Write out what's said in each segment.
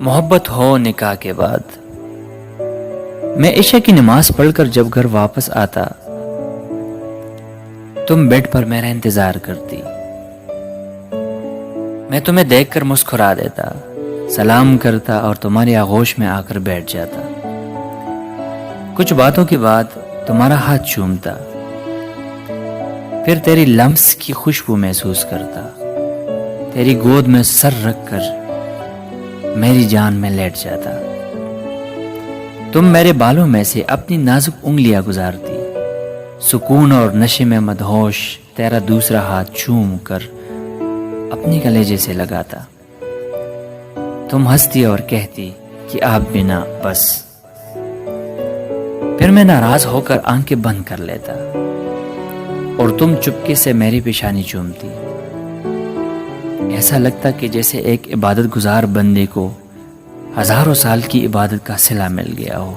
محبت ہو نکاح کے بعد، میں عشاء کی نماز پڑھ کر جب گھر واپس آتا، تم بیڈ پر میرا انتظار کرتی۔ میں تمہیں دیکھ کر مسکرا دیتا، سلام کرتا اور تمہاری آغوش میں آ کر بیٹھ جاتا۔ کچھ باتوں کے بعد تمہارا ہاتھ چومتا، پھر تیری لمس کی خوشبو محسوس کرتا، تیری گود میں سر رکھ کر میری جان میں لیٹ جاتا۔ تم میرے بالوں میں سے اپنی نازک انگلیاں گزارتی، سکون اور نشے میں مدہوش تیرا دوسرا ہاتھ چوم کر اپنی کلیجے سے لگاتا۔ تم ہنستی اور کہتی کہ آپ بنا بس۔ پھر میں ناراض ہو کر آنکھیں بند کر لیتا اور تم چپکے سے میری پیشانی چومتی۔ ایسا لگتا کہ جیسے ایک عبادت گزار بندے کو ہزاروں سال کی عبادت کا صلہ مل گیا ہو۔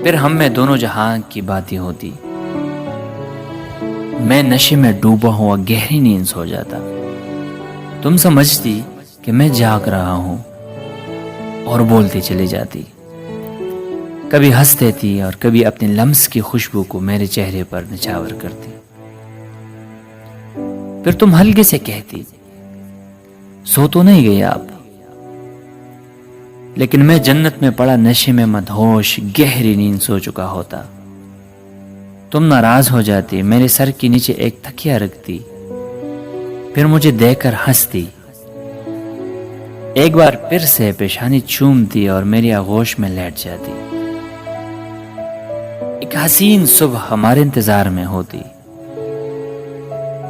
پھر ہم میں دونوں جہاں کی باتیں ہوتی۔ میں نشے میں ڈوبا ہوا گہری نیند سو جاتا، تم سمجھتی کہ میں جاگ رہا ہوں اور بولتی چلی جاتی، کبھی ہنس دیتی اور کبھی اپنی لمس کی خوشبو کو میرے چہرے پر نچھاور کرتی۔ پھر تم ہلکے سے کہتی، سو تو نہیں گئی آپ؟ لیکن میں جنت میں پڑا نشے میں مدہوش گہری نیند سو چکا ہوتا۔ تم ناراض ہو جاتی، میرے سر کے نیچے ایک تکیہ رکھتی، پھر مجھے دیکھ کر ہنستی، ایک بار پھر سے پیشانی چومتی اور میری آغوش میں لیٹ جاتی۔ ایک حسین صبح ہمارے انتظار میں ہوتی۔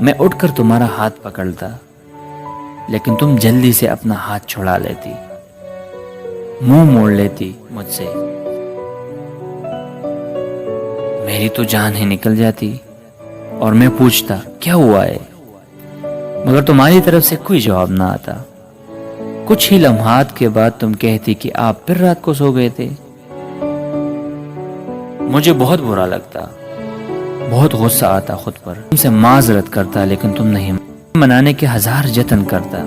میں اٹھ کر تمہارا ہاتھ پکڑتا، لیکن تم جلدی سے اپنا ہاتھ چھڑا لیتی، منہ موڑ لیتی مجھ سے۔ میری تو جان ہی نکل جاتی اور میں پوچھتا کیا ہوا ہے، مگر تمہاری طرف سے کوئی جواب نہ آتا۔ کچھ ہی لمحات کے بعد تم کہتی کہ آپ پھر رات کو سو گئے تھے۔ مجھے بہت برا لگتا، بہت غصہ آتا خود پر، تم سے معذرت کرتا لیکن تم نہیں منانے کے ہزار جتن کرتا،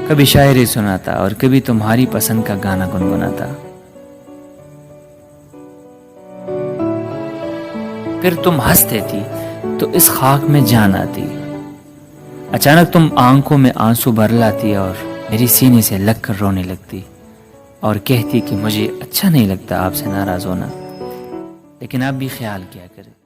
کبھی شاعری سناتا اور کبھی تمہاری پسند کا گانا گنگناتا۔ پھر تم ہنس دیتی تو اس خاک میں جان آتی۔ اچانک تم آنکھوں میں آنسو بھر لاتی اور میری سینے سے لگ کر رونے لگتی اور کہتی کہ مجھے اچھا نہیں لگتا آپ سے ناراض ہونا، لیکن آپ بھی خیال کیا کریں۔